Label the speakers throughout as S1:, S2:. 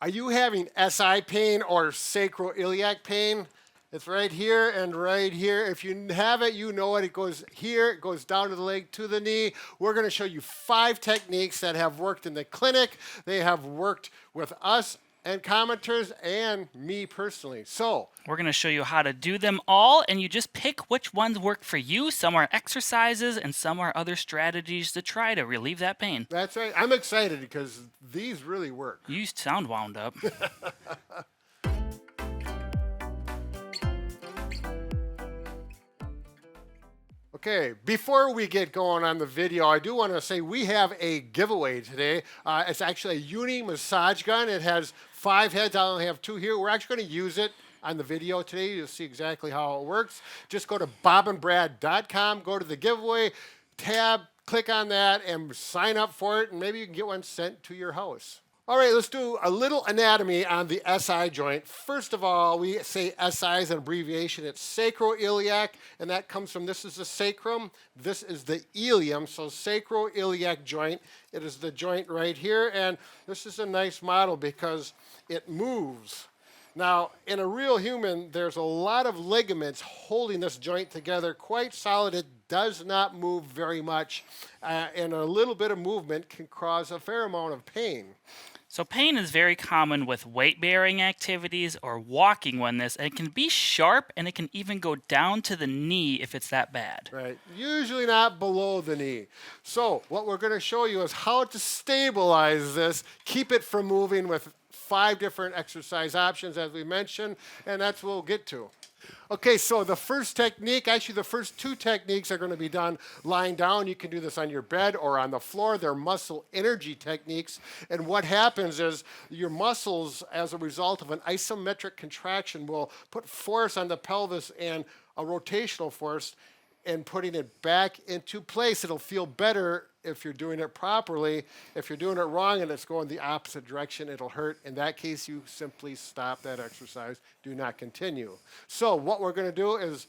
S1: Are you having SI pain or sacroiliac pain? It's right here and right here. If you have it, you know it. It goes here, it goes down to the leg, to the knee. We're going to show you 5 techniques that have worked in the clinic. They have worked with us and commenters and me personally. So
S2: we're going to show you how to do them all, and you just pick which ones work for you. Some are exercises, and some are other strategies to try to relieve that pain.
S1: That's right. I'm excited because these really work.
S2: You sound wound up.
S1: Okay, before we get going on the video, I do want to say we have a giveaway today. It's actually a Uni Massage Gun. It has 5 heads. I only have 2 here. We're actually going to use it on the video today. You'll see exactly how it works. Just go to bobandbrad.com, go to the giveaway tab, click on that, and sign up for it, and maybe you can get one sent to your house. All right, let's do a little anatomy on the SI joint. First of all, we say SI is an abbreviation. It's sacroiliac, and that comes from, this is the sacrum, this is the ilium, so sacroiliac joint. It is the joint right here, and this is a nice model because it moves. Now, in a real human, there's a lot of ligaments holding this joint together, quite solid. It does not move very much, and a little bit of movement can cause a fair amount of pain.
S2: So pain is very common with weight-bearing activities or walking when this, and it can be sharp, and it can even go down to the knee if it's that bad.
S1: Right, usually not below the knee. So what we're going to show you is how to stabilize this, keep it from moving with 5 different exercise options as we mentioned, and that's what we'll get to. Okay, so the first technique, actually the first 2 techniques are going to be done lying down. You can do this on your bed or on the floor. They're muscle energy techniques. And what happens is your muscles, as a result of an isometric contraction, will put force on the pelvis and a rotational force and putting it back into place. It'll feel better if you're doing it properly. If you're doing it wrong and it's going the opposite direction, it'll hurt. In that case, you simply stop that exercise. Do not continue. So what we're going to do is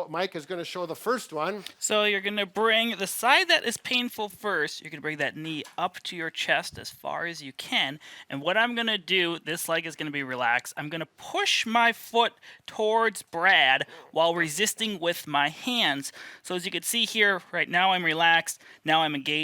S1: Mike is going to show the first one.
S2: So you're going to bring the side that is painful first. You're going to bring that knee up to your chest as far as you can. And what I'm going to do, this leg is going to be relaxed. I'm going to push my foot towards Brad while resisting with my hands. So as you can see here, right now I'm relaxed. Now I'm engaging.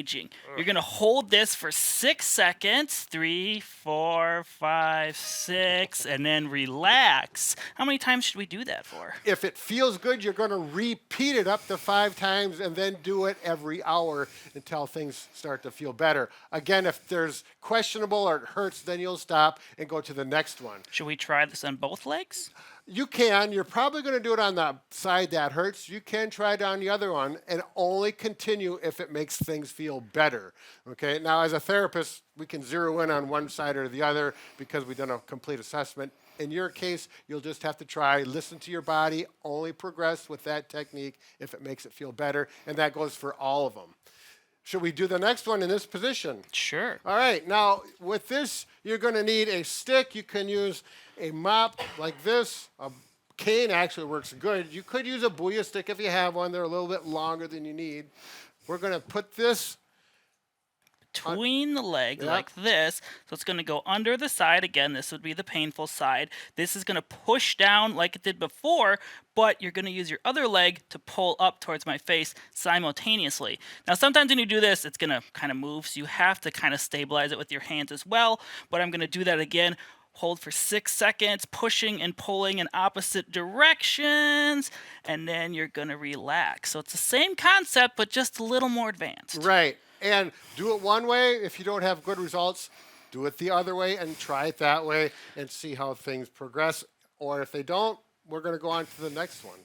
S2: You're going to hold this for 6 seconds. 3, 4, 5, 6, and then relax. How many times should we do that for?
S1: If it feels good, you're going to repeat it up to 5 times and then do it every hour until things start to feel better. Again, if there's questionable or it hurts, then you'll stop and go to the next one.
S2: Should we try this on both legs?
S1: You can. You're probably going to do it on the side that hurts. You can try it on the other one and only continue if it makes things feel better. Okay. Now, as a therapist, we can zero in on one side or the other because we've done a complete assessment. In your case, you'll just have to try, listen to your body, only progress with that technique if it makes it feel better, and that goes for all of them. Should we do the next one in this position?
S2: Sure.
S1: All right, now with this, you're going to need a stick. You can use a mop like this. A cane actually works good. You could use a booyah stick if you have one. They're a little bit longer than you need. We're going to put this
S2: between the leg like this. So it's going to go under the side. Again, this would be the painful side. This is going to push down like it did before, but you're going to use your other leg to pull up towards my face simultaneously. Now, sometimes when you do this, it's going to kind of move, so you have to kind of stabilize it with your hands as well, but I'm going to do that again. Hold for 6 seconds, pushing and pulling in opposite directions, and then you're going to relax. So it's the same concept, but just a little more advanced.
S1: Right. And do it one way. If you don't have good results, do it the other way and try it that way and see how things progress. Or if they don't, we're going to go on to the next one.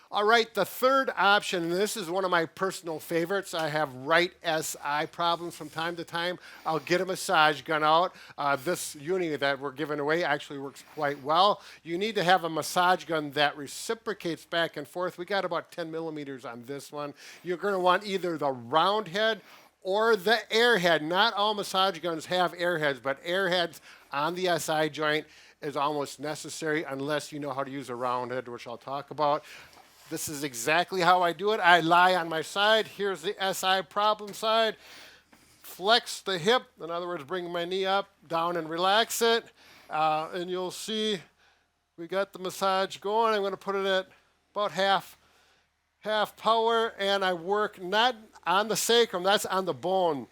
S1: All right, the third option, and this is one of my personal favorites. I have right SI problems from time to time. I'll get a massage gun out. This Uni that we're giving away actually works quite well. You need to have a massage gun that reciprocates back and forth. We got about 10 millimeters on this one. You're going to want either the round head or the airhead. Not all massage guns have airheads, but airheads on the SI joint is almost necessary unless you know how to use a round head, which I'll talk about. This is exactly how I do it. I lie on my side. Here's the SI problem side. flex the hip. In other words, bring my knee up, down, and relax it. And you'll see we got the massage going. I'm going to put it at about half power, and I work not on the sacrum, that's on the bone.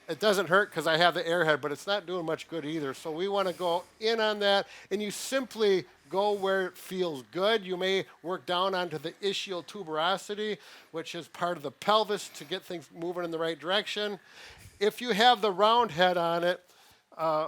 S1: It doesn't hurt because I have the airhead, but it's not doing much good either. So we want to go in on that, and you simply go where it feels good. You may work down onto the ischial tuberosity, which is part of the pelvis to get things moving in the right direction. If you have the round head on it,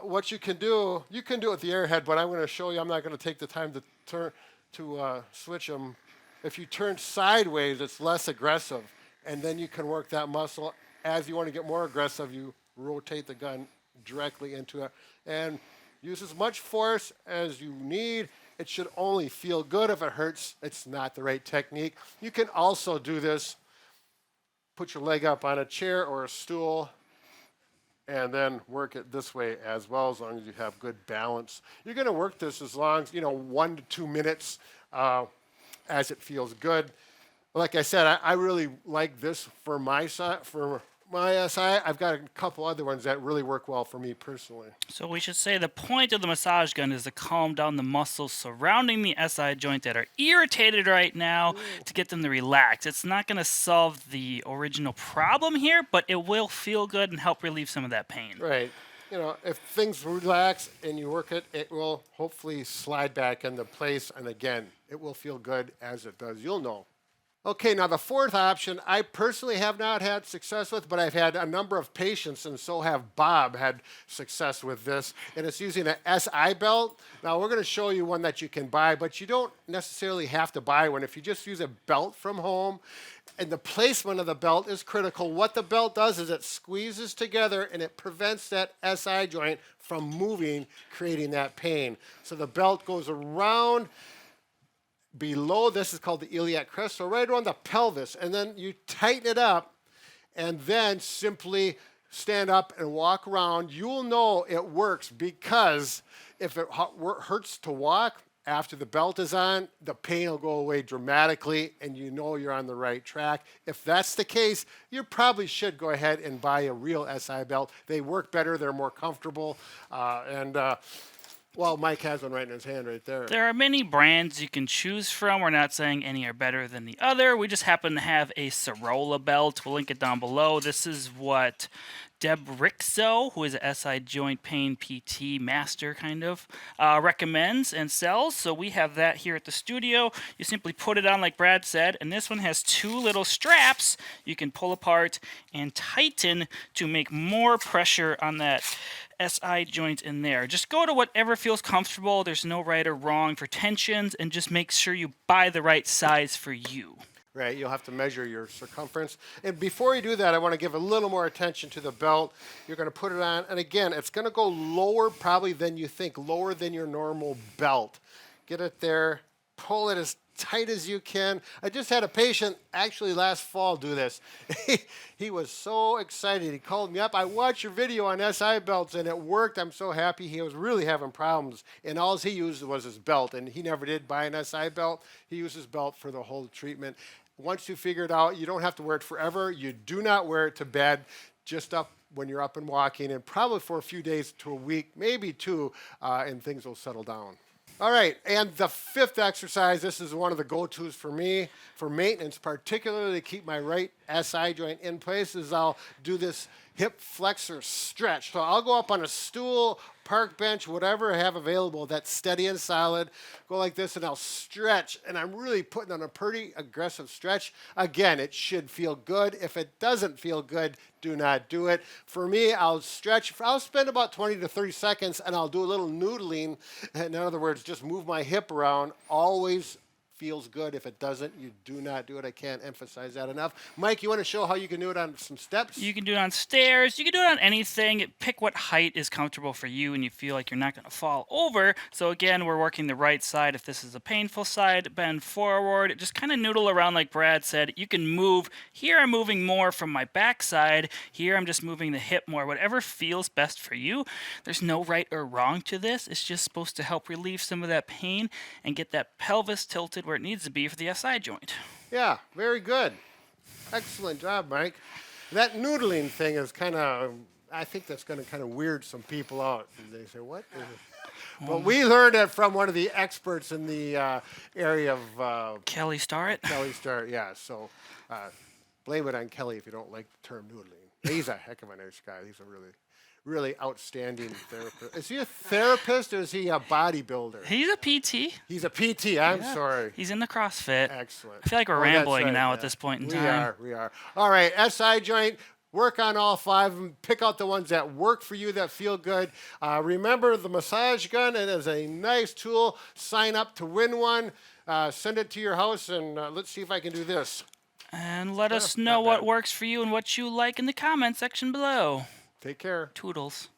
S1: what you can do it with the airhead, but I'm going to show you, I'm not going to take the time to switch them. If you turn sideways, it's less aggressive, and then you can work that muscle. As you want to get more aggressive, you rotate the gun directly into it and use as much force as you need. It should only feel good. If it hurts, it's not the right technique. You can also do this, put your leg up on a chair or a stool, and then work it this way as well, as long as you have good balance. You're going to work this as long as, 1 to 2 minutes as it feels good. Like I said, I really like this for my SI. I've got a couple other ones that really work well for me personally.
S2: So we should say the point of the massage gun is to calm down the muscles surrounding the SI joint that are irritated right now to get them to relax. It's not going to solve the original problem here, but it will feel good and help relieve some of that pain.
S1: Right. If things relax and you work it, it will hopefully slide back into place. And again, it will feel good as it does. You'll know. Okay, now the fourth option I personally have not had success with, but I've had a number of patients, and so have Bob, had success with this, and it's using an SI belt. Now we're going to show you one that you can buy, but you don't necessarily have to buy one. If you just use a belt from home, and the placement of the belt is critical. What the belt does is it squeezes together and it prevents that SI joint from moving, creating that pain. So the belt goes around below, this is called the iliac crest, so right around the pelvis, and then you tighten it up and then simply stand up and walk around. You'll know it works, because if it hurts to walk after the belt is on, the pain will go away dramatically, and you know you're on the right track. If that's the case, you probably should go ahead and buy a real SI belt. They work better, they're more comfortable, well, Mike has one right in his hand right there.
S2: There are many brands you can choose from. We're not saying any are better than the other. We just happen to have a Sacroiliac belt. We'll link it down below. This is what Deb Rixo, who is a SI joint pain PT master kind of, recommends and sells. So we have that here at the studio. You simply put it on like Brad said, and this one has two little straps you can pull apart and tighten to make more pressure on that SI joint in there. Just go to whatever feels comfortable. There's no right or wrong for tensions, and just make sure you buy the right size for you.
S1: Right, you'll have to measure your circumference. And before you do that, I want to give a little more attention to the belt. You're going to put it on, and again, it's going to go lower probably than you think, lower than your normal belt. Get it there, pull it as tight as you can. I just had a patient actually last fall do this. He was so excited. He called me up. I watched your video on SI belts and it worked. I'm so happy. He was really having problems, and all he used was his belt, and he never did buy an SI belt. He used his belt for the whole treatment. Once you figure it out, you don't have to wear it forever. You do not wear it to bed, just up when you're up and walking, and probably for a few days to a week, maybe two, and things will settle down. All right, and the fifth exercise, this is one of the go-tos for me, for maintenance, particularly to keep my right SI joint in place, is I'll do this hip flexor stretch. So I'll go up on a stool, park bench, whatever I have available that's steady and solid, go like this, and I'll stretch, and I'm really putting on a pretty aggressive stretch. Again, it should feel good. If it doesn't feel good, do not do it. For me, I'll stretch. I'll spend about 20 to 30 seconds, and I'll do a little noodling. In other words, just move my hip around. Always feels good. If it doesn't, you do not do it. I can't emphasize that enough. Mike, you want to show how you can do it on some steps?
S2: You can do it on stairs. You can do it on anything. Pick what height is comfortable for you and you feel like you're not going to fall over. So again, we're working the right side. If this is a painful side, bend forward. Just kind of noodle around like Brad said. You can move. Here I'm moving more from my back side. Here I'm just moving the hip more. Whatever feels best for you. There's no right or wrong to this. It's just supposed to help relieve some of that pain and get that pelvis tilted where it needs to be for the SI joint.
S1: Yeah, very good. Excellent job, Mike. That noodling thing is kind of I think that's going to kind of weird some people out. They say, what is it? But we learned it from one of the experts in the area of
S2: Kelly Starrett.
S1: Kelly Starrett, yeah. So blame it on Kelly if you don't like the term noodling. He's a heck of a nice guy. He's a really outstanding therapist. Is he a therapist or is he a bodybuilder?
S2: He's a PT.
S1: He's a PT. I'm sorry.
S2: He's in the CrossFit.
S1: Excellent.
S2: I feel like we're
S1: That's
S2: rambling
S1: right,
S2: now
S1: yeah.
S2: at this point in time.
S1: We are. All right, SI joint. Work on all 5 of them. Pick out the ones that work for you, that feel good. Remember the massage gun. It is a nice tool. Sign up to win one. Send it to your house, and let's see if I can do this.
S2: And let us know what works for you and what you like in the comment section below.
S1: Take care.
S2: Toodles.